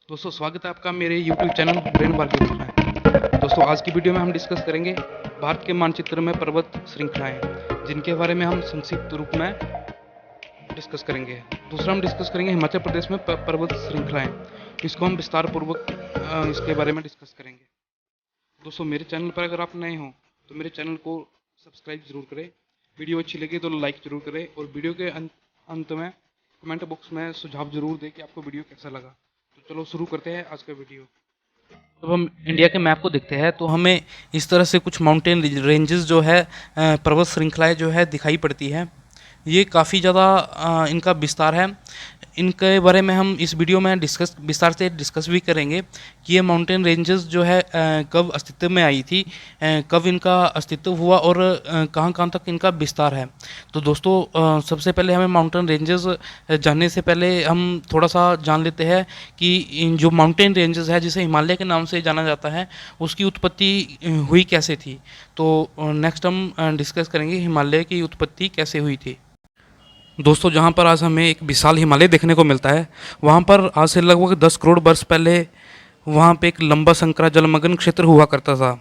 दोस्तों स्वागत है आपका मेरे YouTube चैनल ब्रेन बार्गेनिक में। दोस्तों आज की वीडियो में हम डिस्कस करेंगे भारत के मानचित्र में पर्वत श्रृंखलाएं, जिनके बारे में हम संक्षिप्त रूप में डिस्कस करेंगे। दूसरा हम डिस्कस करेंगे हिमाचल प्रदेश में पर्वत श्रृंखलाएं, इसको हम विस्तार पूर्वक इसके बारे में डिस्कस करेंगे। दोस्तों मेरे चैनल पर अगर आप नए हो तो मेरे चैनल को सब्सक्राइब जरूर करें, वीडियो अच्छी लगी तो लाइक जरूर करें और वीडियो के अंत में कमेंट बॉक्स में सुझाव जरूर दें कि आपको वीडियो कैसा लगा। तो चलो शुरू करते हैं आज का वीडियो। जब हम इंडिया के मैप को देखते हैं तो हमें इस तरह से कुछ माउंटेन रेंजेस जो है पर्वत श्रृंखलाएं जो है दिखाई पड़ती है। ये काफ़ी ज़्यादा इनका विस्तार है। इनके बारे में हम इस वीडियो में विस्तार से डिस्कस भी करेंगे कि ये माउंटेन रेंजेस जो है कब अस्तित्व में आई थी, कब इनका अस्तित्व हुआ और कहाँ कहाँ तक इनका विस्तार है। तो दोस्तों सबसे पहले हमें माउंटेन रेंजेस जानने से पहले हम थोड़ा सा जान लेते हैं कि इन जो माउंटेन रेंजेस है जिसे हिमालय के नाम से जाना जाता है, उसकी उत्पत्ति हुई कैसे थी। तो नेक्स्ट हम डिस्कस करेंगे हिमालय की उत्पत्ति कैसे हुई थी। दोस्तों जहाँ पर आज हमें एक विशाल हिमालय देखने को मिलता है, वहाँ पर आज से लगभग 10 करोड़ वर्ष पहले वहाँ पे एक लंबा संकरा जलमग्न क्षेत्र हुआ करता था,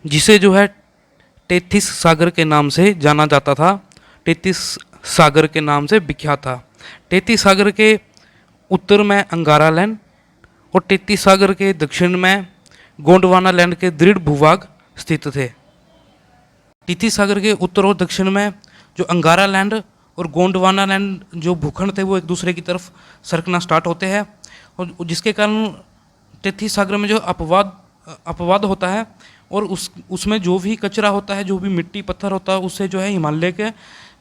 जिसे जो है टेथिस सागर के नाम से जाना जाता था। टेथिस सागर के नाम से विख्यात था। टेथिस सागर के उत्तर में अंगारा लैंड और टेथिस सागर के दक्षिण में गोंडवाना लैंड के दृढ़ भूभाग स्थित थे। टेथिस सागर के उत्तर और दक्षिण में जो अंगारा लैंड और गोंडवाना लैंड जो भूखंड थे वो एक दूसरे की तरफ सरकना स्टार्ट होते हैं, और जिसके कारण टेथिस सागर में जो अपवाद होता है और उसमें जो भी कचरा होता है, जो भी मिट्टी पत्थर होता है, उससे जो है हिमालय के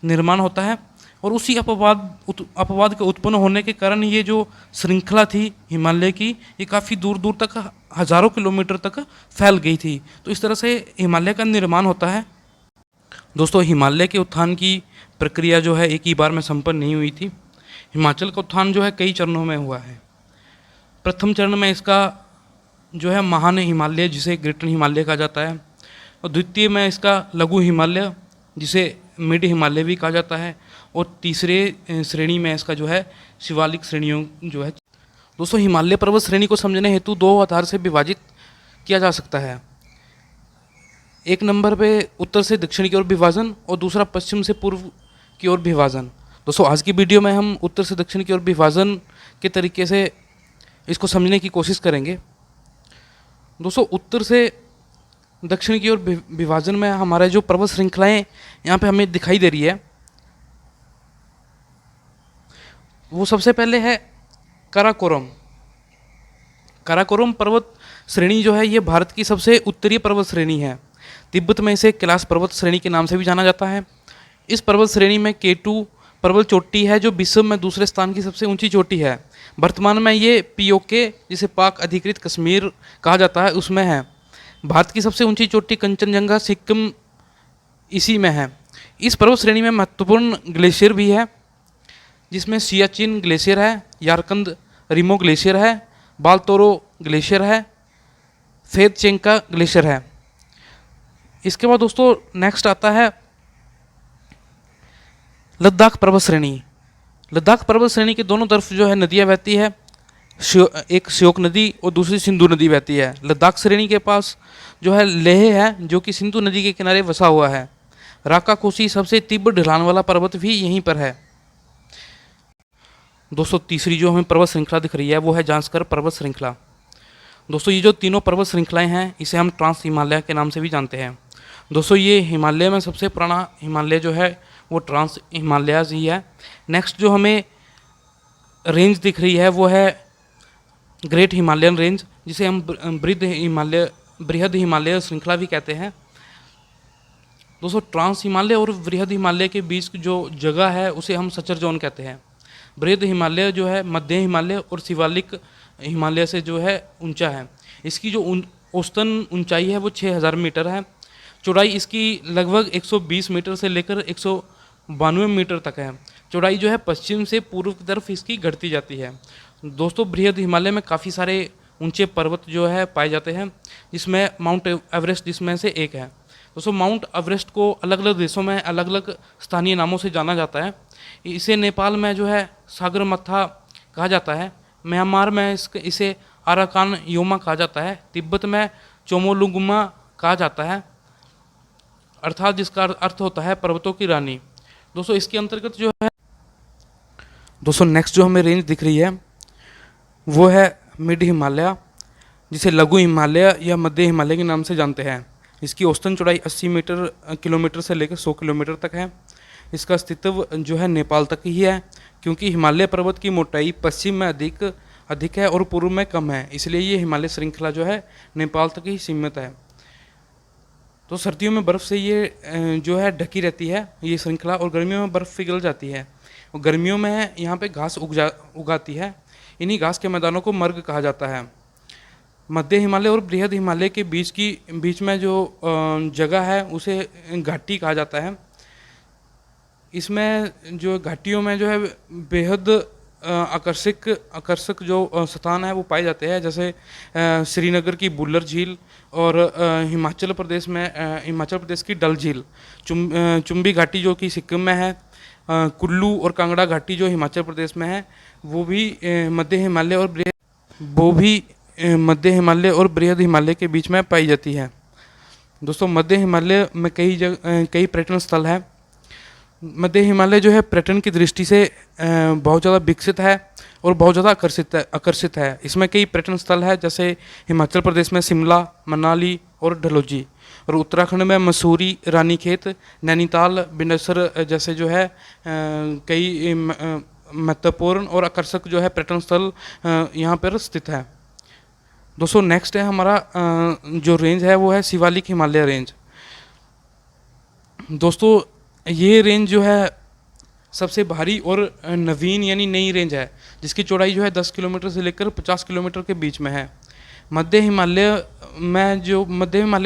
निर्माण होता है। और उसी अपवाद के उत्पन्न होने के कारण ये जो श्रृंखला थी हिमालय की, ये काफ़ी दूर दूर तक हज़ारों किलोमीटर तक फैल गई थी। तो इस तरह से हिमालय का निर्माण होता है। दोस्तों हिमालय के उत्थान की प्रक्रिया जो है एक ही बार में संपन्न नहीं हुई थी। हिमाचल का उत्थान जो है कई चरणों में हुआ है। प्रथम चरण में इसका जो है महान हिमालय, जिसे ग्रेटर हिमालय कहा जाता है, और द्वितीय में इसका लघु हिमालय, जिसे मिड हिमालय भी कहा जाता है, और तीसरे श्रेणी में इसका जो है शिवालिक श्रेणियों जो है। दोस्तों हिमालय पर्वत श्रेणी को समझने हेतु दो आधार से विभाजित किया जा सकता है। एक नंबर पे उत्तर से दक्षिण की ओर विभाजन और दूसरा पश्चिम से पूर्व की ओर विभाजन। दोस्तों आज की वीडियो में हम उत्तर से दक्षिण की ओर विभाजन के तरीके से इसको समझने की कोशिश करेंगे। दोस्तों उत्तर से दक्षिण की ओर विभाजन में हमारे जो पर्वत श्रृंखलाएं यहाँ पे हमें दिखाई दे रही है, वो सबसे पहले है काराकोरम। काराकोरम पर्वत श्रेणी जो है ये भारत की सबसे उत्तरीय पर्वत श्रेणी है। तिब्बत में इसे कैलाश पर्वत श्रेणी के नाम से भी जाना जाता है। इस पर्वत श्रेणी में K2 पर्वत चोटी है, जो विश्व में दूसरे स्थान की सबसे ऊंची चोटी है। वर्तमान में ये POK, जिसे पाक अधिकृत कश्मीर कहा जाता है, उसमें है। भारत की सबसे ऊंची चोटी कंचनजंगा सिक्किम इसी में है। इस पर्वत श्रेणी में महत्वपूर्ण ग्लेशियर भी है, जिसमें सियाचिन ग्लेशियर है, यारकंद रिमो ग्लेशियर है, बालतोरो ग्लेशियर है, फेदचेंका ग्लेशियर है। इसके बाद दोस्तों नेक्स्ट आता है लद्दाख पर्वत श्रेणी। लद्दाख पर्वत श्रेणी के दोनों तरफ जो है नदियाँ बहती है, एक श्योक नदी और दूसरी सिंधु नदी बहती है। लद्दाख श्रेणी के पास जो है लेह है, जो कि सिंधु नदी के किनारे बसा हुआ है। राकाकोसी सबसे तीव्र ढलान वाला पर्वत भी यहीं पर है। दोस्तों तीसरी जो हमें पर्वत श्रृंखला दिख रही है वो है जांस्कर पर्वत श्रृंखला। दोस्तों ये जो तीनों पर्वत श्रृंखलाएं हैं, इसे हम ट्रांस हिमालय के नाम से भी जानते हैं। दोस्तों ये हिमालय में सबसे पुराना हिमालय जो है वो ट्रांस हिमालयाज ही है। नेक्स्ट जो हमें रेंज दिख रही है वो है ग्रेट हिमालयन रेंज, जिसे हम बृहद हिमालय श्रृंखला भी कहते हैं। दोस्तों ट्रांस हिमालय और बृहद हिमालय के बीच जो जगह है उसे हम सचर जोन कहते हैं। बृहद हिमालय जो है मध्य हिमालय और शिवालिक हिमालय से जो है ऊंचा है। इसकी जो औसतन ऊंचाई है वो 6000 मीटर है। चौड़ाई इसकी लगभग 120 मीटर से लेकर 192 मीटर तक है। चौड़ाई जो है पश्चिम से पूर्व की तरफ इसकी घटती जाती है। दोस्तों बृहद हिमालय में काफ़ी सारे ऊंचे पर्वत जो है पाए जाते हैं, जिसमें माउंट एवरेस्ट जिसमें से एक है। दोस्तों माउंट एवरेस्ट को अलग अलग देशों में अलग अलग स्थानीय नामों से जाना जाता है। इसे नेपाल में जो है सागरमाथा कहा जाता है। म्यांमार में इसे अराकान योमा कहा जाता है। तिब्बत में चोमोलुंगमा कहा जाता है, अर्थात जिसका अर्थ होता है पर्वतों की रानी। दोस्तों इसके अंतर्गत जो है दोस्तों नेक्स्ट जो हमें रेंज दिख रही है वो है मिड हिमालय, जिसे लघु हिमालय या मध्य हिमालय के नाम से जानते हैं। इसकी औसतन चौड़ाई 80 किलोमीटर से लेकर 100 किलोमीटर तक है। इसका अस्तित्व जो है नेपाल तक ही है, क्योंकि हिमालय पर्वत की मोटाई पश्चिम में अधिक है और पूर्व में कम है, इसलिए ये हिमालय श्रृंखला जो है नेपाल तक ही सीमित है। तो सर्दियों में बर्फ़ से ये जो है ढकी रहती है ये श्रृंखला, और गर्मियों में बर्फ़ पिघल जाती है। और गर्मियों में यहाँ पे घास उगाती है। इन्हीं घास के मैदानों को मर्ग कहा जाता है। मध्य हिमालय और बृहद हिमालय के बीच में जो जगह है उसे घाटी कहा जाता है। इसमें जो घाटियों में जो है बेहद आकर्षक जो स्थान है वो पाए जाते हैं, जैसे श्रीनगर की बुल्लर झील और हिमाचल प्रदेश की डल झील, चुम्बी घाटी जो कि सिक्किम में है, कुल्लू और कांगड़ा घाटी जो हिमाचल प्रदेश में है वो भी मध्य हिमालय और बृहद हिमालय के बीच में पाई जाती है। दोस्तों मध्य हिमालय में कई पर्यटन स्थल है। मध्य हिमालय जो है पर्यटन की दृष्टि से बहुत ज़्यादा विकसित है और बहुत ज़्यादा आकर्षित है। इसमें कई पर्यटन स्थल है, जैसे हिमाचल प्रदेश में शिमला, मनाली और डलहौजी, और उत्तराखंड में मसूरी, रानीखेत, नैनीताल, बिनेसर जैसे जो है कई महत्वपूर्ण और आकर्षक जो है पर्यटन स्थल यहाँ पर स्थित है। दोस्तों नेक्स्ट है हमारा जो रेंज है वो है शिवालिक हिमालय रेंज। दोस्तों ये रेंज जो है सबसे भारी और नवीन यानी नई रेंज है, जिसकी चौड़ाई जो है 10 किलोमीटर से लेकर 50 किलोमीटर के बीच में है। मध्य हिमालय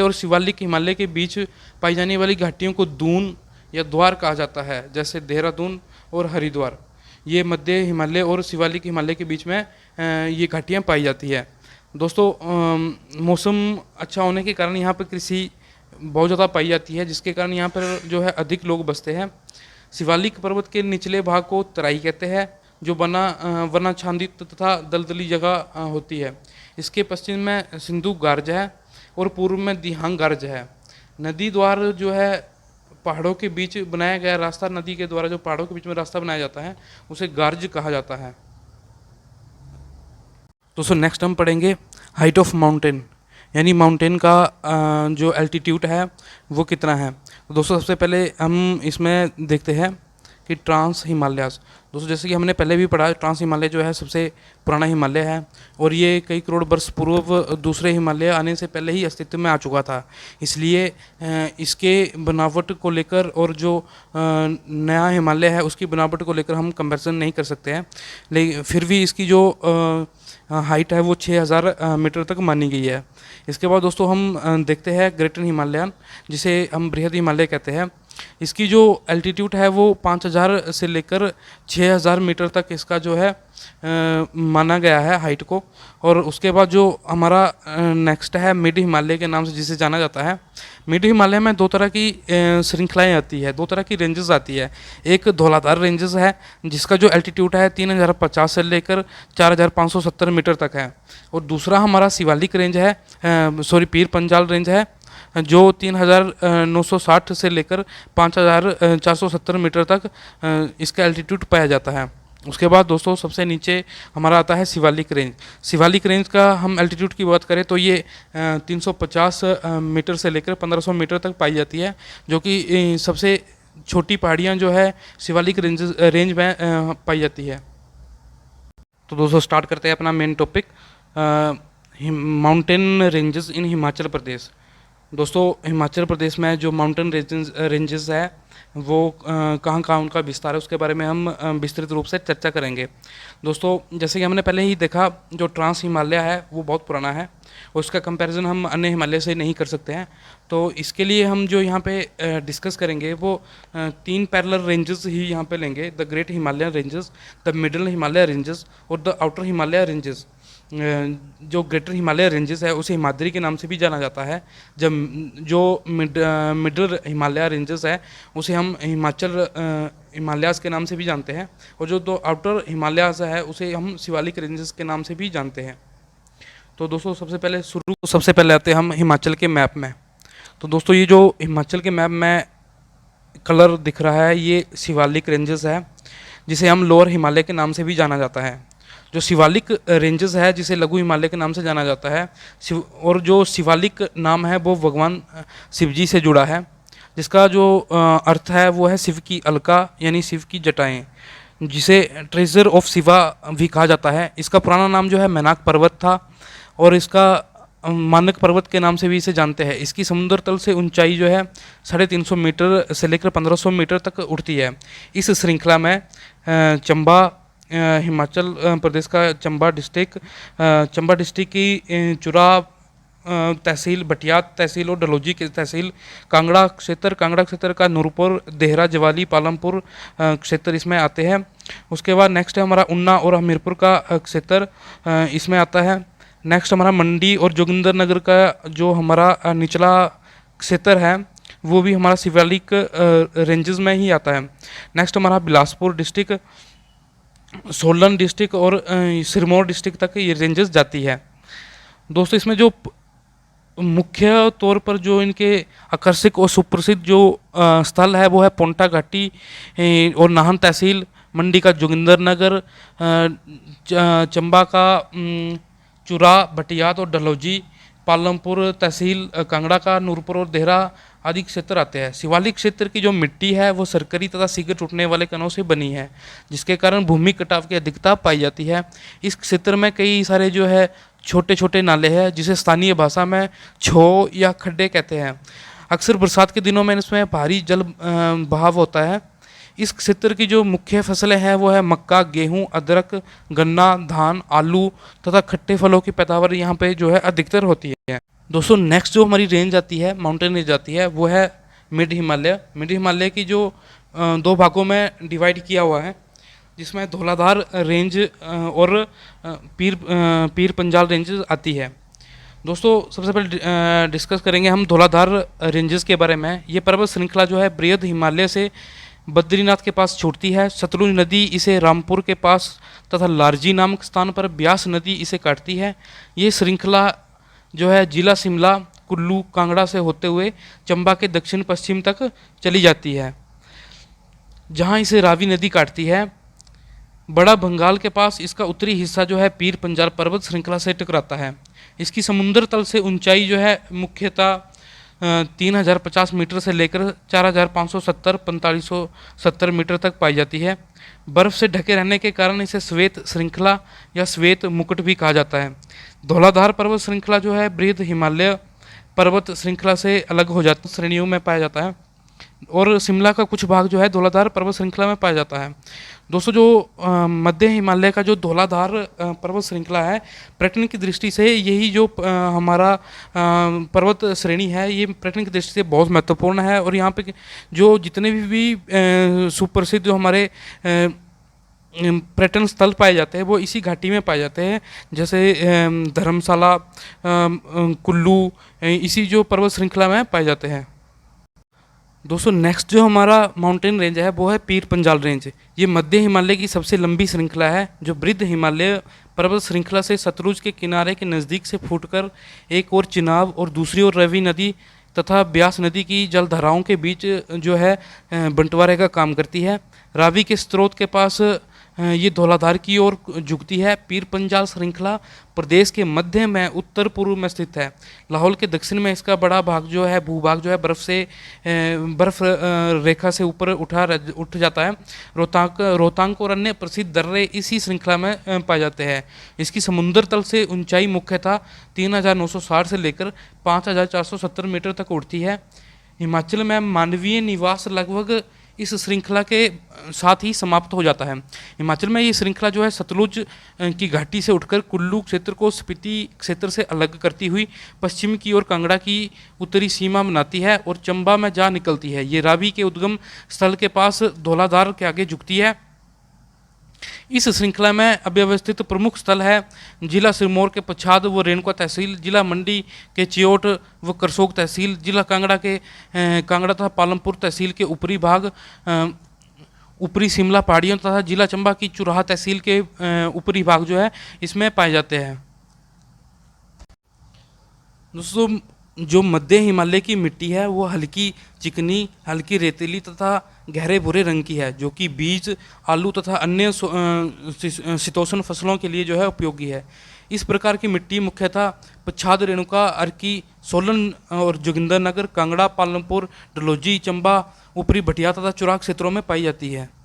और शिवालिक हिमालय के बीच पाई जाने वाली घाटियों को दून या द्वार कहा जाता है, जैसे देहरादून और हरिद्वार। ये मध्य हिमालय और शिवालिक हिमालय के बीच में ये घाटियाँ पाई जाती है। दोस्तों मौसम अच्छा होने के कारण यहाँ पर कृषि बहुत ज़्यादा पाई जाती है, जिसके कारण यहाँ पर जो है अधिक लोग बसते हैं। शिवालिक पर्वत के निचले भाग को तराई कहते हैं, जो वनाच्छादित तथा दलदली जगह होती है। इसके पश्चिम में सिंधु गार्ज है और पूर्व में दिहांग गार्ज है। नदी द्वार जो है पहाड़ों के बीच बनाया गया रास्ता, नदी के द्वारा जो पहाड़ों के बीच में रास्ता बनाया जाता है उसे गार्ज कहा जाता है। दोस्तों नेक्स्ट हम पढ़ेंगे हाइट ऑफ माउंटेन, यानी माउंटेन का जो एल्टीट्यूड है वो कितना है। तो दोस्तों सबसे पहले हम इसमें देखते हैं कि ट्रांस हिमालयास। दोस्तों जैसे कि हमने पहले भी पढ़ा, ट्रांस हिमालय जो है सबसे पुराना हिमालय है और ये कई करोड़ वर्ष पूर्व दूसरे हिमालय आने से पहले ही अस्तित्व में आ चुका था। इसलिए इसके बनावट को लेकर और जो नया हिमालय है उसकी बनावट को लेकर हम कंपैरिजन नहीं कर सकते हैं, लेकिन फिर भी इसकी जो हाइट है वो 6000 मीटर तक मानी गई है। इसके बाद दोस्तों हम देखते हैं ग्रेटर हिमालयन, जिसे हम बृहद हिमालय कहते हैं। इसकी जो एल्टीट्यूड है वो 5000 से लेकर 6000 मीटर तक इसका जो है माना गया है हाइट को। और उसके बाद जो हमारा नेक्स्ट है मिड हिमालय के नाम से जिसे जाना जाता है। मिड हिमालय में दो तरह की श्रृंखलाएँ आती है, दो तरह की रेंजेस आती है। एक धौलाधार रेंजेस है जिसका जो एल्टीट्यूड है 3050 से लेकर 4570 मीटर तक है। और दूसरा हमारा शिवालिक रेंज है, पीर पंजाल रेंज है, जो 3960 से लेकर 5470 मीटर तक इसका एल्टीट्यूड पाया जाता है। उसके बाद दोस्तों सबसे नीचे हमारा आता है शिवालिक रेंज। शिवालिक रेंज का हम एल्टीट्यूड की बात करें तो ये 350 मीटर से लेकर 1500 मीटर तक पाई जाती है, जो कि सबसे छोटी पहाड़ियाँ जो है शिवालिक रेंज में पाई जाती है। तो दोस्तों स्टार्ट करते हैं अपना main topic, mountain ranges in Himachal Pradesh. दोस्तों हिमाचल प्रदेश में जो माउंटेन रेंजेस है वो कहाँ उनका विस्तार है उसके बारे में हम विस्तृत रूप से चर्चा करेंगे। दोस्तों जैसे कि हमने पहले ही देखा, जो ट्रांस हिमालय है वो बहुत पुराना है और उसका कंपैरिजन हम अन्य हिमालय से नहीं कर सकते हैं। तो इसके लिए हम जो यहाँ पे डिस्कस करेंगे वो 3 पैरेलल रेंजेस ही यहाँ पे लेंगे, the great Himalayan ranges, the middle Himalaya ranges और द आउटर हिमालय रेंजेस। जो ग्रेटर हिमालय रेंजेस है उसे हिमाद्री के नाम से भी जाना जाता है। जब जो मिडल हिमालय रेंजेस है उसे हम हिमालयास के नाम से भी जानते हैं, और जो दो आउटर हिमालयास है उसे हम शिवालिक रेंजेस के नाम से भी जानते हैं। तो दोस्तों सबसे पहले आते हैं हम हिमाचल के मैप में। तो दोस्तों ये जो हिमाचल के मैप में कलर दिख रहा है ये शिवालिक रेंजेस है, जिसे हम लोअर हिमालय के नाम से भी जाना जाता है। जो शिवालिक रेंजेस है जिसे लघु हिमालय के नाम से जाना जाता है, और जो शिवालिक नाम है वो भगवान शिव जी से जुड़ा है, जिसका जो अर्थ है वो है शिव की अलका यानी शिव की जटाएं, जिसे ट्रेजर ऑफ शिवा भी कहा जाता है। इसका पुराना नाम जो है मैनाक पर्वत था, और इसका मानक पर्वत के नाम से भी इसे जानते हैं। इसकी समुद्र तल से ऊंचाई जो है 350 मीटर से लेकर 1500 मीटर तक उठती है। इस श्रृंखला में चंबा हिमाचल प्रदेश का चंबा डिस्ट्रिक्ट की चुरा तहसील, भटियात तहसील और डलहौजी की तहसील, कांगड़ा क्षेत्र का नूरपुर, देहरा, जवाली, पालमपुर क्षेत्र इसमें आते हैं। उसके बाद नेक्स्ट है हमारा उन्ना और हमीरपुर का क्षेत्र इसमें आता है। नेक्स्ट हमारा मंडी और जोगिंदरनगर का जो हमारा निचला क्षेत्र है वो भी हमारा शिवालिक रेंजेस में ही आता है। नेक्स्ट हमारा बिलासपुर डिस्ट्रिक्ट, सोलन डिस्ट्रिक्ट और सिरमौर डिस्ट्रिक्ट तक ये रेंजेस जाती है। दोस्तों इसमें जो मुख्य तौर पर जो इनके आकर्षक और सुप्रसिद्ध जो स्थल है वो है पोंटा घाटी और नाहन तहसील, मंडी का जोगिंदरनगर, चंबा का चुरा, भटियात और डलहौजी, पालमपुर तहसील, कांगड़ा का नूरपुर और देहरा आदि क्षेत्र आते हैं। शिवालिक क्षेत्र की जो मिट्टी है वो सरकरी तथा शीघ्र टूटने वाले कणों से बनी है, जिसके कारण भूमि कटाव की अधिकता पाई जाती है। इस क्षेत्र में कई सारे जो है छोटे छोटे नाले हैं, जिसे स्थानीय भाषा में छो या खड्डे कहते हैं। अक्सर बरसात के दिनों में इसमें भारी जल बहाव होता है। इस क्षेत्र की जो मुख्य फसलें हैं वो है मक्का, गेहूं, अदरक, गन्ना, धान, आलू तथा खट्टे फलों की पैदावार यहाँ पे जो है अधिकतर होती है। दोस्तों नेक्स्ट जो हमारी रेंज आती है, माउंटेन रेंज आती है, वो है मिड हिमालय की जो दो भागों में डिवाइड किया हुआ है, जिसमें धौलाधार रेंज और पीर पंजाल रेंज आती है। दोस्तों सबसे पहले डिस्कस करेंगे हम धौलाधार रेंजेस के बारे में। ये पर्वत श्रृंखला जो है बृहद हिमालय से बद्रीनाथ के पास छूटती है। सतलुज नदी इसे रामपुर के पास तथा लारजी नामक स्थान पर ब्यास नदी इसे काटती है। ये श्रृंखला जो है जिला शिमला, कुल्लू, कांगड़ा से होते हुए चंबा के दक्षिण पश्चिम तक चली जाती है, जहाँ इसे रावी नदी काटती है। बड़ा बंगाल के पास इसका उत्तरी हिस्सा जो है पीर पंजाल पर्वत श्रृंखला से टकराता है। इसकी समुद्र तल से ऊंचाई जो है मुख्यतः 3050 मीटर से लेकर 4570-4570 मीटर तक पाई जाती है। बर्फ से ढके रहने के कारण इसे श्वेत श्रृंखला या श्वेत मुकुट भी कहा जाता है। धौलाधार पर्वत श्रृंखला जो है बृहद हिमालय पर्वत श्रृंखला से अलग हो जाता श्रेणियों में पाया जाता है, और शिमला का कुछ भाग जो है धौलाधार पर्वत श्रृंखला में पाया जाता है। दोस्तों जो मध्य हिमालय का जो धौलाधार पर्वत श्रृंखला है, पर्यटन की दृष्टि से यही जो हमारा पर्वत श्रेणी है ये पर्यटन की दृष्टि से बहुत महत्वपूर्ण है। और यहाँ पे जो जितने भी सुप्रसिद्ध जो हमारे पर्यटन स्थल पाए जाते हैं वो इसी घाटी में पाए जाते हैं, जैसे धर्मशाला, कुल्लू, इसी जो पर्वत श्रृंखला में पाए जाते हैं। दोस्तों नेक्स्ट जो हमारा माउंटेन रेंज है वो है पीर पंजाल रेंज। ये मध्य हिमालय की सबसे लंबी श्रृंखला है, जो बृहद हिमालय पर्वत श्रृंखला से सतलुज के किनारे के नज़दीक से फूटकर एक ओर चिनाब और दूसरी ओर रवि नदी तथा ब्यास नदी की जलधाराओं के बीच जो है बंटवारे का काम करती है। रावी के स्रोत के पास ये धौलाधार की ओर झुकती है। पीर पंजाल श्रृंखला प्रदेश के मध्य में उत्तर पूर्व में स्थित है। लाहौल के दक्षिण में इसका बड़ा भाग जो है भूभाग जो है बर्फ रेखा से ऊपर उठ जाता है। रोहतांग और अन्य प्रसिद्ध दर्रे इसी श्रृंखला में पाए जाते हैं। इसकी समुद्र तल से ऊंचाई मुख्यतः 3960 से लेकर 5470 मीटर तक उठती है। हिमाचल में मानवीय निवास लगभग इस श्रृंखला के साथ ही समाप्त हो जाता है। हिमाचल में ये श्रृंखला जो है सतलुज की घाटी से उठकर कुल्लू क्षेत्र को स्पीति क्षेत्र से अलग करती हुई पश्चिम की ओर कांगड़ा की उत्तरी सीमा बनाती है और चंबा में जा निकलती है। ये रावी के उद्गम स्थल के पास धौलाधार के आगे झुकती है। इस श्रृंखला में अव्यवस्थित प्रमुख स्थल है जिला सिरमौर के पच्छाद व रेणुका तहसील, जिला मंडी के चियोट व करसोग तहसील, जिला कांगड़ा के कांगड़ा तथा पालमपुर तहसील के ऊपरी भाग, ऊपरी शिमला पहाड़ियों तथा जिला चंबा की चुराहा तहसील के ऊपरी भाग जो है इसमें पाए जाते हैं। दोस्तों, जो मध्य हिमालय की मिट्टी है वो हल्की चिकनी, हल्की रेतीली तथा गहरे भूरे रंग की है, जो कि बीज, आलू तथा अन्य शीतोष्ण फसलों के लिए जो है उपयोगी है। इस प्रकार की मिट्टी मुख्यतः पच्छाद, रेणुका, अर्की, सोलन और जोगिंदरनगर, कांगड़ा, पालमपुर, डलहौजी, चंबा, ऊपरी भटिया तथा चुराह क्षेत्रों में पाई जाती है।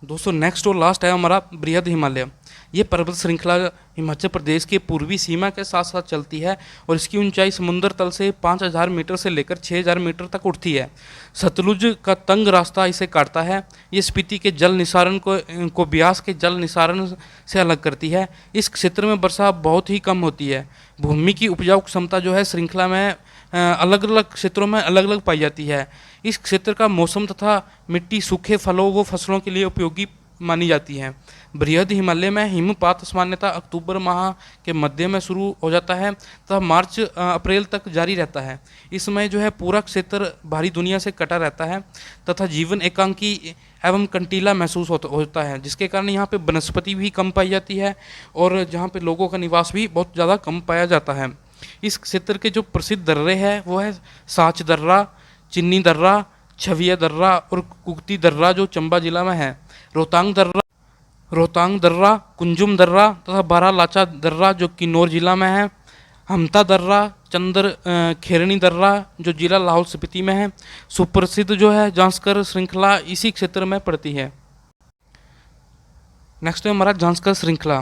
दोस्तों, नेक्स्ट और लास्ट है हमारा बृहद हिमालय। ये पर्वत श्रृंखला हिमाचल प्रदेश के पूर्वी सीमा के साथ साथ चलती है और इसकी ऊंचाई समुद्र तल से 5000 मीटर से लेकर 6000 मीटर तक उठती है। सतलुज का तंग रास्ता इसे काटता है। ये स्पीति के जल निसारण को ब्यास के जल निसारण से अलग करती है। इस क्षेत्र में वर्षा बहुत ही कम होती है। भूमि की उपजाऊ क्षमता जो है श्रृंखला में अलग अलग क्षेत्रों में अलग अलग पाई जाती है। इस क्षेत्र का मौसम तथा मिट्टी सूखे फलों व फसलों के लिए उपयोगी मानी जाती है। बृहद हिमालय में हिमपात सामान्यतः अक्टूबर माह के मध्य में शुरू हो जाता है तथा मार्च अप्रैल तक जारी रहता है। इस समय जो है पूरा क्षेत्र बाहरी दुनिया से कटा रहता है तथा जीवन एकांकी एवं कंटीला महसूस होता है, जिसके कारण यहाँ पे वनस्पति भी कम पाई जाती है और जहाँ पे लोगों का निवास भी बहुत ज़्यादा कम पाया जाता है। इस क्षेत्र के जो प्रसिद्ध दर्रे हैं वो है साच दर्रा, चिन्नी दर्रा, छविया दर्रा और कुगती दर्रा जो चंबा जिला में है। रोहतांग दर्रा, कुंजुम दर्रा तथा बारालाचा दर्रा जो किन्नौर जिला में है। हमता दर्रा, खेरनी दर्रा जो जिला लाहौल स्पीति में है। सुप्रसिद्ध जो है जांस्कर श्रृंखला इसी क्षेत्र में पड़ती है। नेक्स्ट है हमारा जांस्कर श्रृंखला।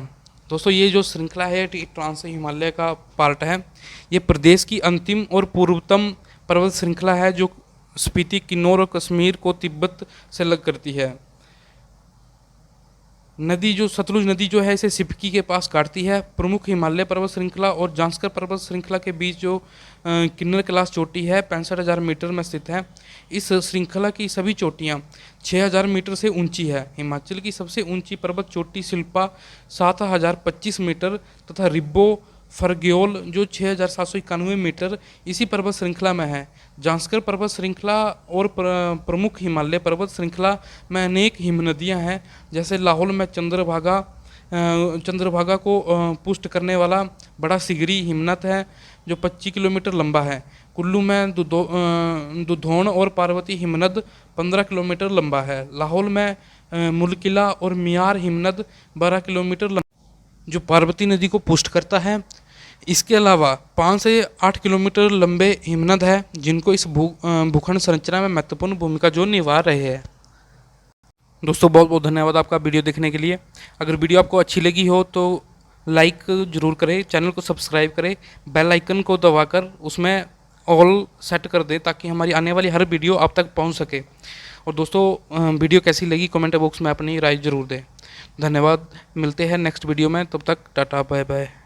दोस्तों, ये जो श्रृंखला है ट्रांस हिमालय का पार्ट है। ये प्रदेश की अंतिम और पूर्वतम पर्वत श्रृंखला है जो स्पीति, किन्नौर और कश्मीर को तिब्बत से अलग करती है। नदी जो सतलुज नदी जो है इसे सिपकी के पास काटती है। प्रमुख हिमालय पर्वत श्रृंखला और जांस्कर पर्वत श्रृंखला के बीच जो किन्नर कैलाश चोटी है 65,000 मीटर में स्थित है। इस श्रृंखला की सभी चोटियां 6,000 मीटर से ऊंची है। हिमाचल की सबसे ऊंची पर्वत चोटी शिल्पा 7,025 मीटर तथा रिब्बो फरग्योल जो 6,791 मीटर इसी पर्वत श्रृंखला में है। जांस्कर पर्वत श्रृंखला और प्रमुख हिमालय पर्वत श्रृंखला में अनेक हिमनदियां हैं, जैसे लाहौल में चंद्रभागा को पुष्ट करने वाला बड़ा सिगरी हिमनद है जो 25 किलोमीटर लंबा है। कुल्लू में दुधौन और पार्वती हिमनद 15 किलोमीटर लंबा है। लाहौल में मुलकिला और मियार हिमनद 12 किलोमीटर लंबा जो पार्वती नदी को पुष्ट करता है। इसके अलावा 5 से 8 किलोमीटर लंबे हिमनद है जिनको इस भूखंड संरचना में महत्वपूर्ण भूमिका जो निभा रहे हैं। दोस्तों, बहुत बहुत धन्यवाद आपका वीडियो देखने के लिए। अगर वीडियो आपको अच्छी लगी हो तो लाइक ज़रूर करें, चैनल को सब्सक्राइब करें, बेल आइकन को दबाकर उसमें ऑल सेट कर दें ताकि हमारी आने वाली हर वीडियो आप तक पहुंच सके। और दोस्तों, वीडियो कैसी लगी कमेंट बॉक्स में अपनी राय ज़रूर दें। धन्यवाद। मिलते हैं नेक्स्ट वीडियो में, तब तक टाटा बाय बाय।